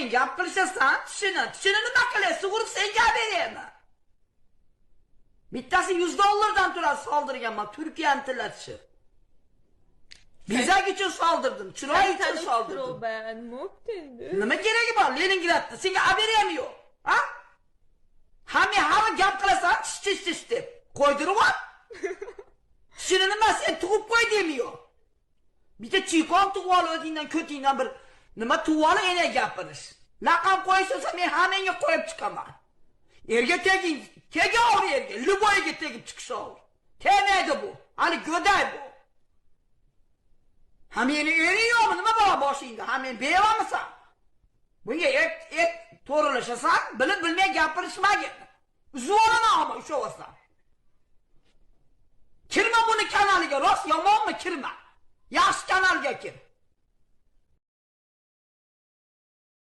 men gap qilishasan, tishini nima qilaysan? Sug'urib senga beraymi? Bittasi $100 turadi soldirganman, Turkiyani tilatishi. Bizak uchun soldirdim, chiroy uchun soldirdim. Ben muktendi. Nima keragi bor Leningradda? Senga aberaymi yo'q? Ha? Hamma gap qilasan, tish deb. Qo'ydirib ol. Tishini nima sen tug'ib qo'y demiyor. Bitta chikon tug'ib ol o'zingdan ko'tingdan bir nima tug'ib ol yana gapirish. Laqab qo'ysa men hammangga qo'yib chiqaman. Erga teging, tegaver erga, Luboyga tegib chiqishaver. Tegmaydi bu. Hali go'day bu. Ha meni ering yo'qmi? Nima bor boshingda? Ha men bevamisan? Bunga et to'g'rilashasan, bilib bilmay gapirishmagin. Uzvolaman ama o'sha o'san. Kirma buni kanaliga, rost yomonmi kirma. Yaxshi kanalga kir.